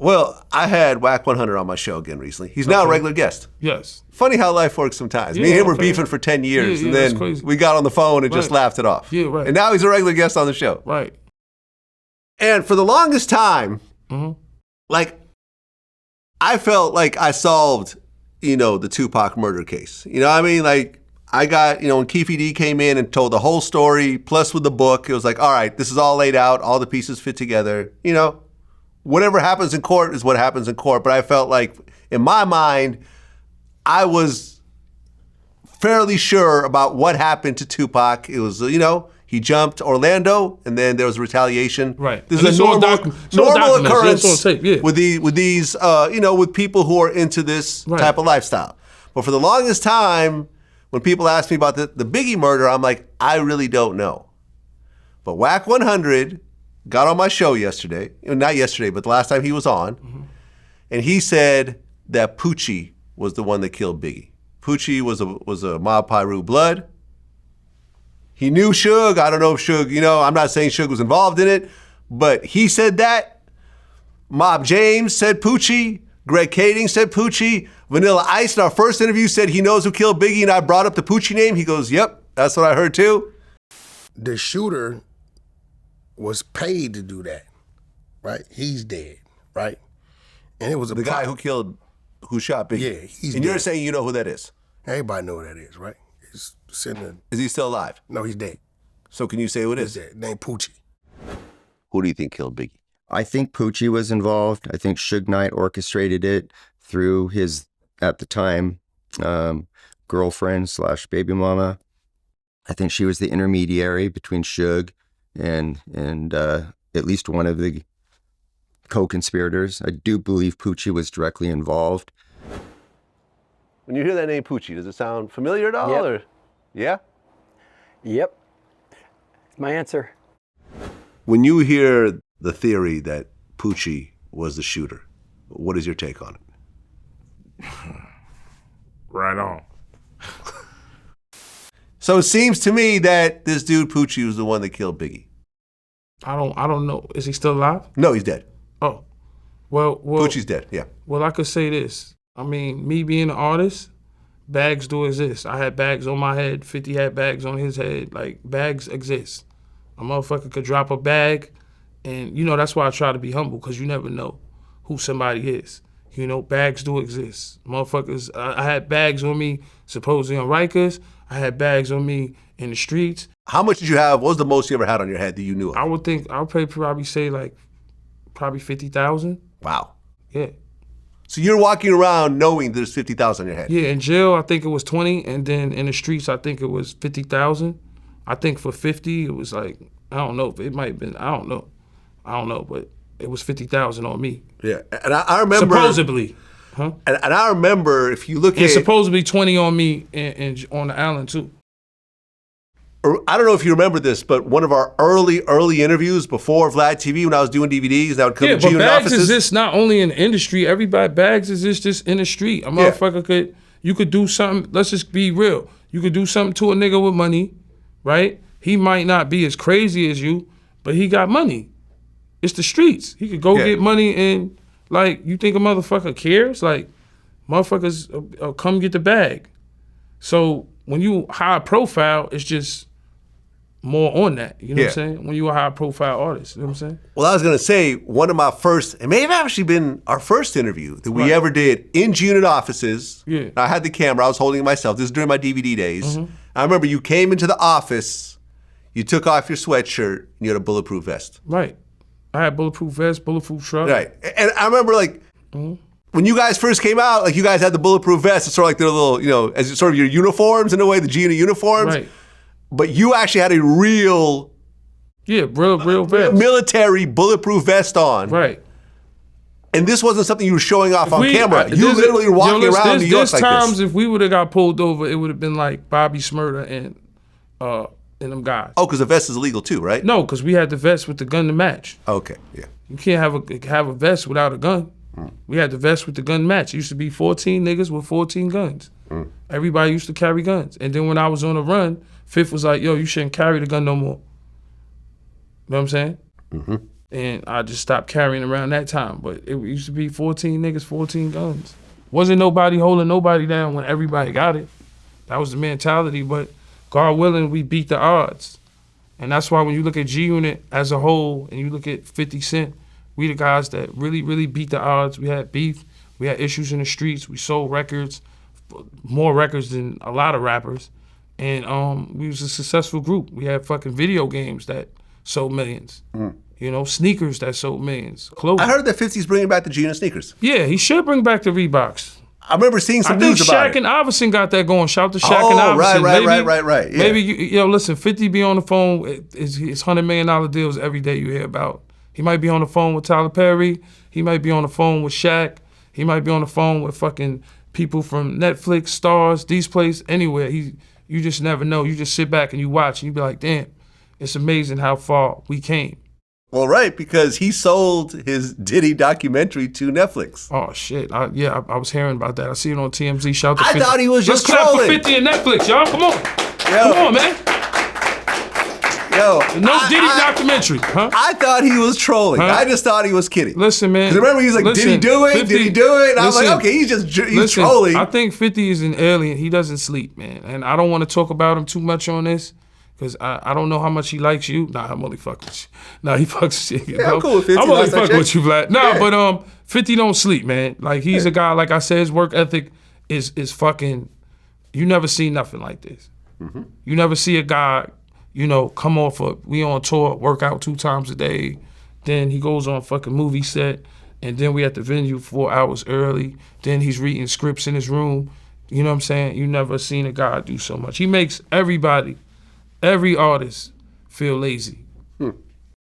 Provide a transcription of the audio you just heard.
Well, I had Whack 100 on my show again recently. He's now a regular guest. Yes. Funny how life works sometimes. Me and him were beefing for 10 years, and then we got on the phone and just laughed it off. Yeah, right. And now he's a regular guest on the show. Right. And for the longest time, like, I felt like I solved, the Tupac murder case. You know what I mean? Like, I got, when Keefe D came in and told the whole story, plus with the book, it was like, all right, this is all laid out, all the pieces fit together, Whatever happens in court is what happens in court. But I felt like, in my mind, I was fairly sure about what happened to Tupac. It was, he jumped Orlando, and then there was retaliation. Right. This is a normal occurrence with these, with people who are into this type of lifestyle. But for the longest time, when people ask me about the Biggie murder, I'm like, I really don't know. But Whack 100 got on my show yesterday, not yesterday, but the last time he was on, and he said that Poochie was the one that killed Biggie. Poochie was a Mob Piru Blood. He knew Suge. I don't know if Suge, I'm not saying Suge was involved in it, but he said that. Mob James said Poochie. Greg Kading said Poochie. Vanilla Ice in our first interview said he knows who killed Biggie, and I brought up the Poochie name. He goes, yep, that's what I heard too. The shooter was paid to do that, right? He's dead, right? And it was the guy who shot Biggie. Yeah, he's And dead. You're saying you know who that is? Everybody know who that is, right? He's sitting. Is he still alive? No, he's dead. So can you say who it is? He's dead. Named Poochie. Who do you think killed Biggie? I think Poochie was involved. I think Suge Knight orchestrated it through his, at the time, girlfriend / baby mama. I think she was the intermediary between Suge and at least one of the co-conspirators. I do believe Poochie was directly involved. When you hear that name Poochie, does it sound familiar at all? Yep. Or? Yeah? Yep. My answer. When you hear the theory that Poochie was the shooter, what is your take on it? Right on. So it seems to me that this dude Poochie was the one that killed Biggie. I don't know. Is he still alive? No, he's dead. Oh. Well, Poochie's dead, yeah. Well, I could say this. I mean, me being an artist, bags do exist. I had bags on my head, 50 had bags on his head. Like, bags exist. A motherfucker could drop a bag, and, that's why I try to be humble, because you never know who somebody is. Bags do exist. Motherfuckers, I had bags on me supposedly on Rikers. I had bags on me in the streets. How much did you have? What was the most you ever had on your head that you knew of? I would probably say probably 50,000. Wow. Yeah. So you're walking around knowing there's 50,000 on your head? Yeah, in jail, I think it was 20, and then in the streets, I think it was 50,000. I think for 50, it was like, I don't know, it might have been, I don't know, but it was 50,000 on me. Yeah, and I remember. Supposedly. Huh? And I remember, if you look and at. supposedly 20 on me and on the island too. I don't know if you remember this, but one of our early interviews before Vlad TV, when I was doing DVDs, that would come to but bags offices. exist not only in the industry. Bags exist just in the street. A motherfucker you could do something. Let's just be real. You could do something to a nigga with money, right? He might not be as crazy as you, but he got money. It's the streets. He could go get money, and you think a motherfucker cares? Motherfuckers come get the bag. So when you high profile, it's just more on that. You know what I'm saying? When you a high profile artist, you know what I'm saying? Well, I was going to say, one of my first, it may have actually been our first interview that we ever did in unit offices. Yeah. I had the camera, I was holding it myself. This is during my DVD days. I remember you came into the office, you took off your sweatshirt, and you had a bulletproof vest. Right. I had bulletproof vest, bulletproof truck. Right. And I remember when you guys first came out, you guys had the bulletproof vest. It's sort of like their little, as sort of your uniforms in a way, the G-Unit uniforms. Right. But you actually had a real vest. Military bulletproof vest on. Right. And this wasn't something you were showing off on camera. You literally were walking around New York like this. There's times if we would have got pulled over, it would have been like Bobby Smurda and them guys. Oh, because the vest is illegal too, right? No, because we had the vest with the gun to match. Okay, yeah. You can't have a vest without a gun. We had the vest with the gun match. It used to be 14 niggas with 14 guns. Everybody used to carry guns. And then when I was on the run, Fifth was like, yo, you shouldn't carry the gun no more. You know what I'm saying? And I just stopped carrying around that time. But it used to be 14 niggas, 14 guns. Wasn't nobody holding nobody down when everybody got it. That was the mentality, but God willing, we beat the odds. And that's why when you look at G-Unit as a whole and you look at 50 Cent, we the guys that really, really beat the odds. We had beef, we had issues in the streets, we sold records, more records than a lot of rappers. And we was a successful group. We had fucking video games that sold millions. You know, sneakers that sold millions. Clothes. I heard that 50's bringing back the G-Unit sneakers. Yeah, he should bring back the Reeboks. I remember seeing some news about it. I think Shaq and Iverson got that going. Shout to Shaq and Iverson. Right. Yeah. Maybe, listen, 50 be on the phone. It's $100 million deals every day you hear about. He might be on the phone with Tyler Perry. He might be on the phone with Shaq. He might be on the phone with fucking people from Netflix, Stars, these places, anywhere. You just never know. You just sit back and you watch and you be like, damn, it's amazing how far we came. Well, right, because he sold his Diddy documentary to Netflix. Oh, shit. I was hearing about that. I see it on TMZ. Shout to 50. I thought he was just trolling. trolling. Let's clap for 50 and Netflix, y'all. Come on. Come on, man. No Diddy documentary, huh? I thought he was trolling. Huh? I just thought he was kidding. Listen, man. Because remember, he's like, did he do it? 50, did he do it? And I was like, okay, he's trolling. I think 50 is an alien. He doesn't sleep, man. And I don't want to talk about him too much on this. Because I don't know how much he likes you. Nah, I'm only fucking with you. Nah, he fucks with you. Yeah, I'm cool with 50. I'm only fucking with you, Vlad. Nah, but 50 don't sleep, man. Like, he's a guy, like I said, his work ethic is fucking, you never see nothing like this. Mm-hmm. You never see a guy, come off we on tour, work out 2 times a day. Then he goes on fucking movie set. And then we at the venue 4 hours early. Then he's reading scripts in his room. You know what I'm saying? You never seen a guy do so much. He makes every artist feel lazy.